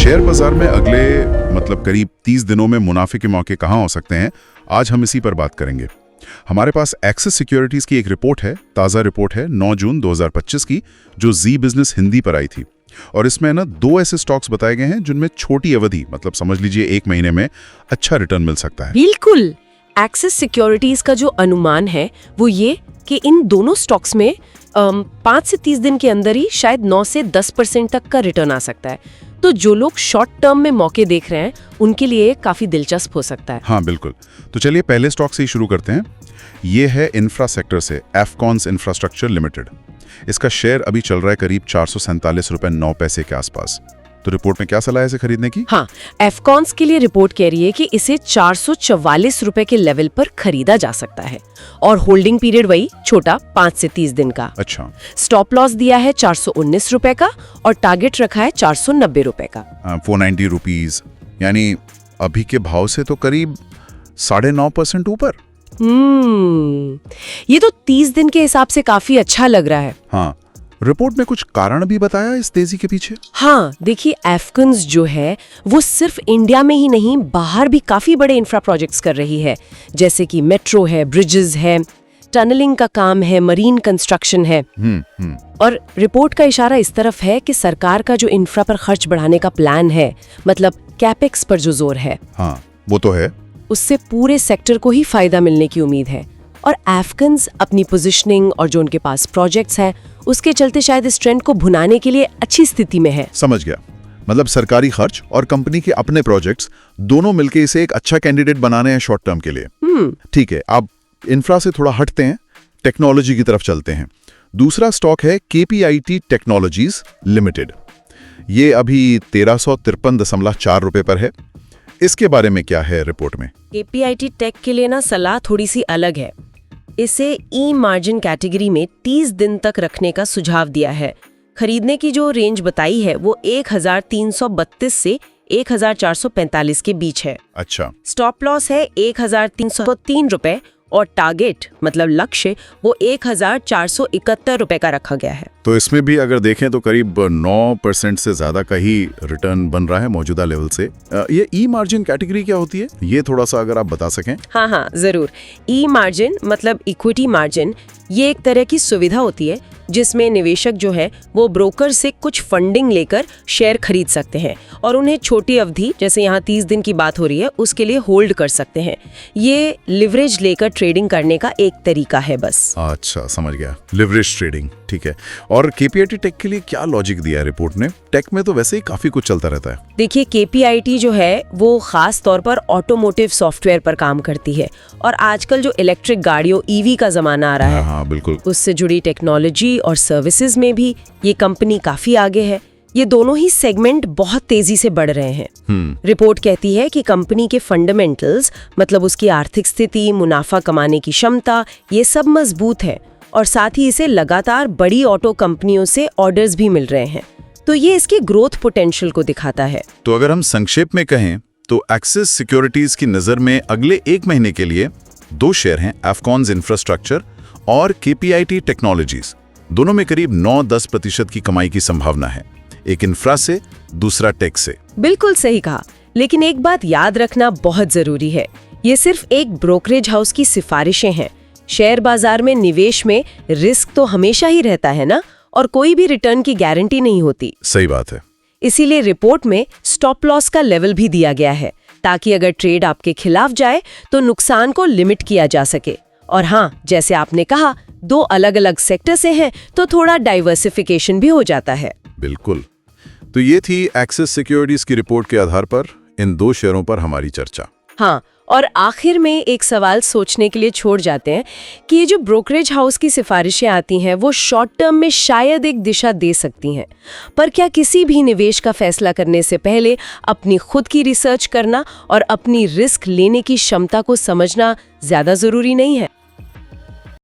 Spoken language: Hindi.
शेयर बाजार में अगले करीब 30 दिनों में मुनाफे के मौके कहां हो सकते हैं, आज हम इसी पर बात करेंगे। हमारे पास एक्सिस सिक्योरिटीज की एक रिपोर्ट है, ताज़ा रिपोर्ट है 9 जून 2025 की, जो जी बिजनेस हिंदी पर आई थी। और इसमें दो ऐसे स्टॉक्स बताए गए हैं जिनमें छोटी अवधि समझ लीजिए 1 महीने में अच्छा रिटर्न मिल सकता है। बिल्कुल। एक्सिस सिक्योरिटीज का जो अनुमान है वो ये कि इन दोनों स्टॉक्स में 5 से 30 दिन के अंदर ही शायद 9 से 10% तक का रिटर्न आ सकता है। तो जो लोग शॉर्ट टर्म में मौके देख रहे हैं उनके लिए काफी दिलचस्प हो सकता है। हाँ बिल्कुल। तो चलिए पहले स्टॉक से ही शुरू करते हैं। ये है इंफ्रा सेक्टर से एफकॉन्स इंफ्रास्ट्रक्चर लिमिटेड। इसका शेयर अभी चल रहा है करीब 447 रुपए 9 पैसे के आसपास। तो रिपोर्ट में क्या सलाह है इसे खरीदने की? हाँ, एफकॉन्स के लिए रिपोर्ट कह रही है कि इसे 444 रुपए के लेवल पर खरीदा जा सकता है और होल्डिंग पीरियड वही छोटा 5 से 30 दिन का। अच्छा। स्टॉप लॉस दिया है 419 रुपए का और टारगेट रखा है 490 रुपए का। 490 रुपीज, यानी अभी के भाव से तो करीब 9.5% ऊपर। ये तो 30 दिन के हिसाब से काफी अच्छा लग रहा है। हाँ, रिपोर्ट में कुछ कारण भी बताया इस तेजी के पीछे? हाँ, देखिए एफकॉन्स जो है वो सिर्फ इंडिया में ही नहीं बाहर भी काफी बड़े इंफ्रा प्रोजेक्ट्स कर रही है, जैसे कि मेट्रो है, ब्रिजेस है, टनलिंग का काम है, मरीन कंस्ट्रक्शन है। और रिपोर्ट का इशारा इस तरफ है कि सरकार का जो इंफ्रा पर खर्च बढ़ाने का प्लान है, कैपेक्स पर जो जोर है, हाँ वो तो है, उससे पूरे सेक्टर को ही फायदा मिलने की उम्मीद है। और एफकॉन्स अपनी पोजीशनिंग और जो उनके पास प्रोजेक्ट्स हैं उसके चलते शायद इस ट्रेंड को भुनाने के लिए अच्छी स्थिति में है। समझ गया। सरकारी खर्च और कंपनी के अपने प्रोजेक्ट्स दोनों मिलकर इसे एक अच्छा कैंडिडेट बनाने हैं शॉर्ट टर्म के लिए। ठीक है, अब इंफ्रा से थोड़ा हटते हैं, टेक्नोलॉजी की तरफ चलते हैं। दूसरा स्टॉक है KPIT टेक्नोलॉजीज लिमिटेड। ये अभी 1353.4 रुपए पर है। इसके बारे में क्या है रिपोर्ट में? KPIT टेक के लिए सलाह थोड़ी सी अलग है। इसे ई मार्जिन कैटेगरी में 30 दिन तक रखने का सुझाव दिया है। खरीदने की जो रेंज बताई है वो 1332 से 1445 के बीच है। अच्छा। स्टॉप लॉस है 1303 रुपए और टारगेट लक्ष्य वो 1471 रुपए का रखा गया है। तो इसमें भी अगर देखें तो करीब 9% से ज्यादा का ही रिटर्न बन रहा है मौजूदा लेवल से। ये ई मार्जिन कैटेगरी क्या होती है, ये थोड़ा सा अगर आप बता सकें। हाँ जरूर। ई मार्जिन इक्विटी मार्जिन, ये एक तरह की सुविधा होती है जिसमें निवेशक जो है वो ब्रोकर से कुछ फंडिंग लेकर शेयर खरीद सकते हैं और उन्हें छोटी अवधि, जैसे यहाँ 30 दिन की बात हो रही है, उसके लिए होल्ड कर सकते हैं। ये लिवरेज लेकर ट्रेडिंग करने का एक तरीका है बस। अच्छा, समझ गया, लिवरेज ट्रेडिंग। ठीक है। और KPIT टेक के लिए क्या लॉजिक दिया है रिपोर्ट ने? टेक में तो वैसे ही काफी कुछ चलता रहता है। देखिए KPIT जो है वो खास तौर पर ऑटोमोटिव सॉफ्टवेयर पर काम करती है और आजकल जो इलेक्ट्रिक गाड़ियों EV का जमाना आ रहा है, हाँ बिल्कुल, उससे जुड़ी टेक्नोलॉजी और सर्विसेज में भी ये कंपनी काफी आगे है। ये दोनों ही सेगमेंट बहुत तेजी से बढ़ रहे हैं। रिपोर्ट कहती है कि कंपनी के फंडामेंटल्स, उसकी आर्थिक स्थिति, मुनाफा कमाने की क्षमता, ये सब मजबूत है और साथ ही इसे लगातार बड़ी ऑटो कंपनियों से ऑर्डर्स भी मिल रहे हैं। तो ये इसकी ग्रोथ पोटेंशियल को दिखाता है। तो अगर हम संक्षेप में कहें तो एक्सिस सिक्योरिटीज की नजर में अगले 1 महीने के लिए 2 शेयर हैं, एफकॉन्स इंफ्रास्ट्रक्चर और KPIT टेक्नोलॉजीज। दोनों में करीब 9-10% की कमाई की संभावना है, एक इंफ्रा से, दूसरा टेक से। बिल्कुल सही कहा, लेकिन एक बात याद रखना बहुत जरूरी है, ये सिर्फ एक ब्रोकरेज हाउस की सिफारिशें हैं। शेयर बाजार में निवेश में रिस्क तो हमेशा ही रहता है ना, और कोई भी रिटर्न की गारंटी नहीं होती। सही बात है। इसीलिए रिपोर्ट में स्टॉप लॉस का लेवल भी दिया गया है, ताकि अगर ट्रेड आपके खिलाफ जाए तो नुकसान को लिमिट किया जा सके। और हाँ, जैसे आपने कहा, 2 अलग-अलग सेक्टर से हैं तो थोड़ा डाइवर्सिफिकेशन भी हो जाता है। बिल्कुल। तो ये थी एक्सिस सिक्योरिटीज की रिपोर्ट के आधार पर इन 2 शेयरों पर हमारी चर्चा। हाँ, और आखिर में एक सवाल सोचने के लिए छोड़ जाते हैं कि ये जो ब्रोकरेज हाउस की सिफारिशें आती हैं वो शॉर्ट टर्म में शायद एक दिशा दे सकती हैं, पर क्या किसी भी निवेश का फैसला करने से पहले अपनी खुद की रिसर्च करना और अपनी रिस्क लेने की क्षमता को समझना ज्यादा जरूरी नहीं है?